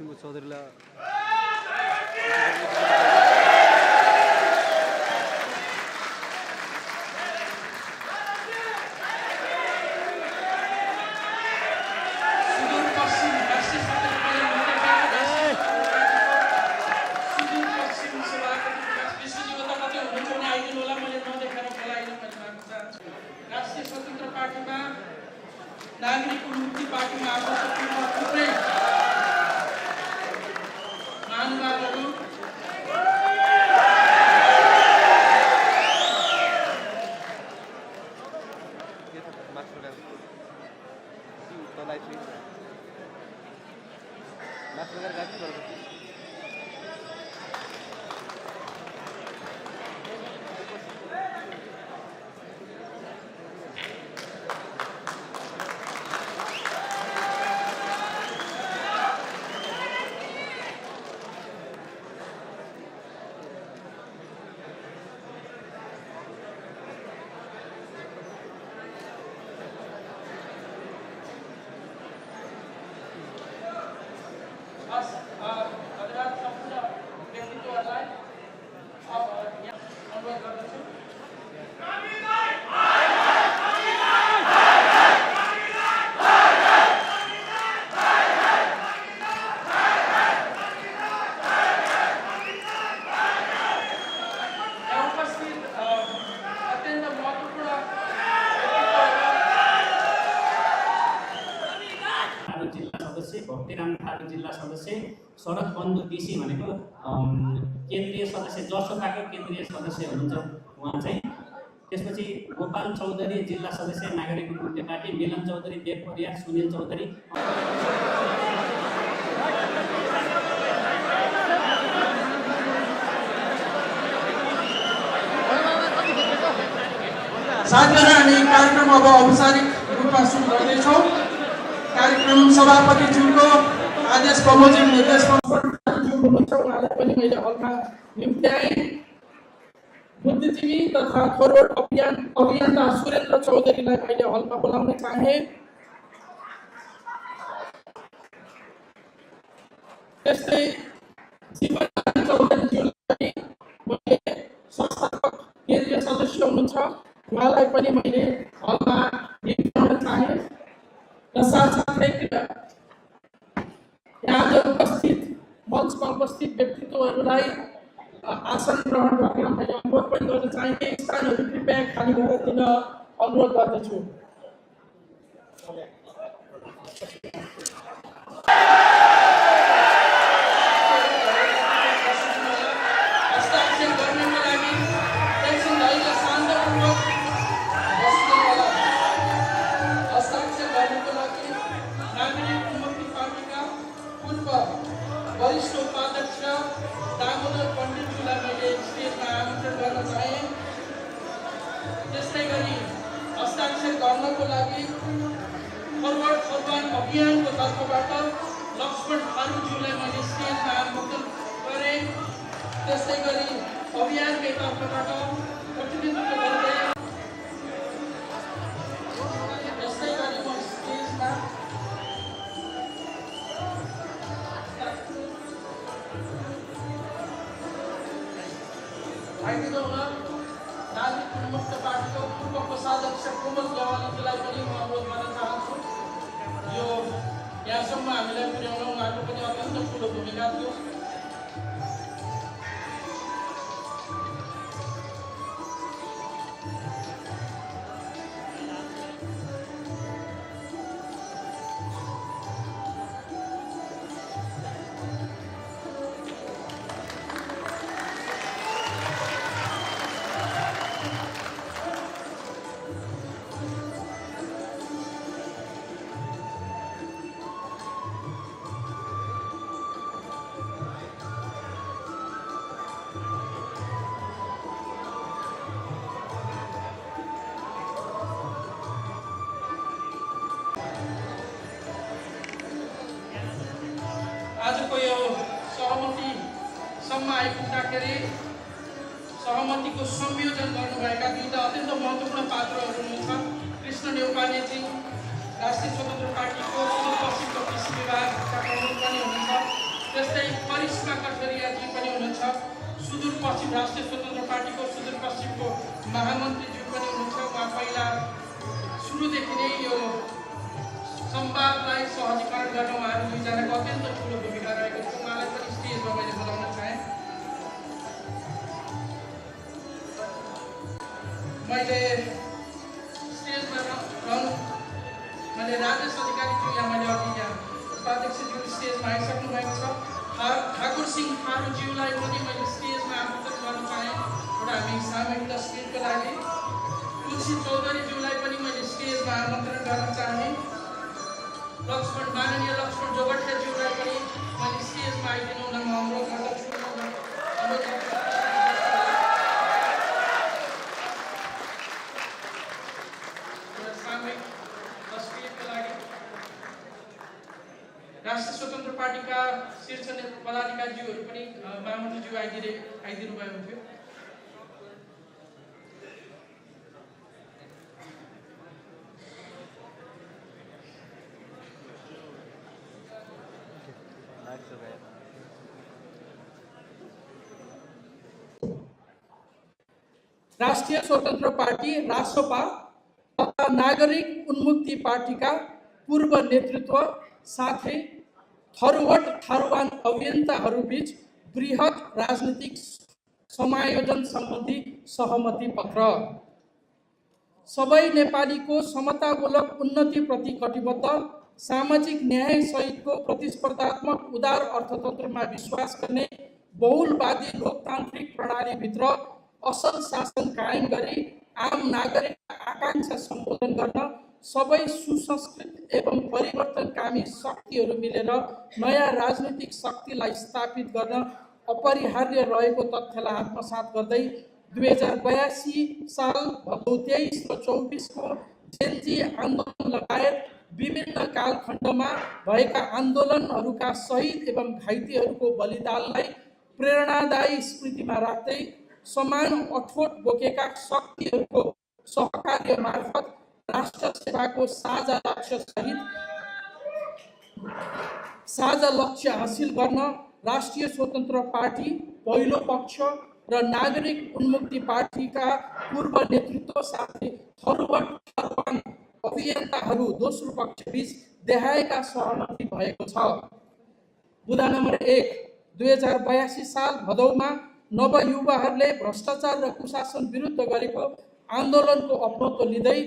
सिंह चौधरीलाई नागरिक मुक्ति पार्टीमा आफू थुप्रै महानुभावहरू भक्तिराम थारू जिल्ला सदस्य शरद बन्धु डीसी भनेको केन्द्रीय सदस्य जसोकाको केन्द्रीय सदस्य हुनुहुन्छ उहाँ चाहिँ। त्यसपछि गोपाल चौधरी जिल्ला सदस्य नागरिक मुक्ति पार्टी, मिलन चौधरी देवपरिया, सुनिल चौधरी। साथीहरू हामी कार्यक्रम अब औपचारिक रूपमा सुरु गर्दैछौँ। कार्यक्रम सभापतिज्यूको आदेश बमोजिम निर्देश हुनुहुन्छ, उहाँलाई पनि मैले हलमा निम्त्याएँ। बुद्धिजीवी तथा फरवर्ड अभियन्ता सुरेन्द्र चौधरीलाई मैले हलमा बोलाउन चाहे। त्यस्तै जीवन चौधरीज्यूलाई मैले संस्थापक केन्द्रीय सदस्य हुनुहुन्छ, उहाँलाई पनि मैले हलमा निम्त्याउन चाहे। र साथसाथै यहाँ उपस्थित मञ्चमा उपस्थित व्यक्तित्वहरूलाई आसन ग्रहण गर्न मैले अनुरोध पनि गर्न चाहे। स्थानहरू कृपया खाली गराइदिन अनुरोध गर्दछु। वरिष्ठ उपाध्यक्ष दामोदर पण्डितज्यूलाई मैले स्टेजमा आमन्त्रण गर्न चाहे। त्यस्तै गरी हस्ताक्षर गर्नको लागि फरवर्ड फरवार्ड अभियानको तर्फबाट लक्ष्मण थारूज्यूलाई मैले स्टेजमा आमन्त्रण गरेँ। त्यस्तै गरी अभियानकै तर्फबाट प्रतिनिधित्व गर्दै त्यस्तै गरी म स्टेजमा नागरिक मुक्त पार्टीको पूर्व कोषाध्यक्ष कोमल गेवालीजीलाई पनि म अनुरोध गर्न चाहन्छु। यो यहाँसम्म हामीलाई पुर्याउन उहाँको पनि अत्यन्त ठुलो भूमिका थियो। आजको यो सहमतिसम्म आइपुग्दाखेरि सहमतिको संयोजन गर्नुभएका दुईटा अत्यन्त महत्त्वपूर्ण पात्रहरू हुनुहुन्छ। कृष्ण नेउपानेजी राष्ट्रिय स्वतन्त्र पार्टीको सुदूरपश्चिमको कृषि विभागका प्रमुख पनि हुनुहुन्छ त्यस्तै करिश्मा कठरियाजी पनि हुनुहुन्छ, सुदूरपश्चिम राष्ट्रिय स्वतन्त्र पार्टीको सुदूरपश्चिमको महामन्त्रीज्यू पनि हुनुहुन्छ। उहाँ पहिला सुरुदेखि नै यो संवादलाई सहजीकरण गर्न उहाँहरू दुईजनाको अत्यन्त ठुलो भूमिका रहेको छ। उहाँलाई पनि स्टेजमा मैले बोलाउन चाहेँ। मैले स्टेजमा मैले राजेश अधिकारीज्यू यहाँ मैले अघि यहाँ उपाध्यक्षज्यू स्टेजमा आइसक्नु भएको छ। ठाकुर सिंह थारूज्यूलाई पनि मैले स्टेजमा आमन्त्रण गर्न चाहेँ एउटा हामी सामूहिक तस्बिरको लागि। तुलसी चौधरीज्यूलाई पनि मैले स्टेजमा आमन्त्रण गर्न चाहेँ। माननीय लक्ष्मण जोगटियाज्यूलाई पनि मैले स्टेजमा आइदिनु हुन म अनुरोध गर्दछु। सामूहिक तस्बिरको लागि राष्ट्रिय स्वतन्त्र पार्टीका शीर्ष पदाधिकारीज्यूहरू पनि महामन्त्रीज्यू आइदिनु भएको थियो। राष्ट्रिय स्वतन्त्र पार्टी रासपा तथा नागरिक उन्मुक्ति पार्टीका पूर्व नेतृत्व साथै थरुवट थारुवान अभियन्ताहरूबीच बृहत राजनीतिक समायोजन सम्बन्धी सहमति पत्र। सबै नेपालीको समतामूलक उन्नतिप्रति कटिबद्ध, सामाजिक न्याय सहितको प्रतिस्पर्धात्मक उदार अर्थतन्त्रमा विश्वास गर्ने, बहुलवादी लोकतान्त्रिक प्रणालीभित्र असल शासन कायम गरी आम नागरिक आकांक्षा सम्बोधन गर्न सबै सुसंस्कृत एवं परिवर्तनकामी शक्तिहरू मिलेर नयाँ राजनीतिक शक्तिलाई स्थापित गर्न अपरिहार्य रहेको तथ्यलाई आत्मसात गर्दै 2082 साल भदौ 23 र 24 को जेनजी आन्दोलन लगायत विभिन्न कालखण्डमा भएका आन्दोलनहरूका शहीद एवं घाइतेहरूको बलिदानलाई प्रेरणादायी स्मृतिमा राख्दै समान अठोट बोकेका शक्तिहरूको सहकार्य मार्फत राष्ट्र सेवाको साझा लक्ष्य हासिल गर्न राष्ट्रिय स्वतन्त्र पार्टी पहिलो पक्ष र नागरिक उन्मुक्ति पार्टीका पूर्व नेतृत्व साथै थरुवट थारुवान अभियन्ताहरू दोस्रो पक्षबीच देखाएका सहमति भएको छ। बुँदा नम्बर 1, 2082 साल भदौमा नवयुवाहरूले भ्रष्टाचार र कुशासन विरुद्ध गरेको आन्दोलनको अपनत्व लिँदै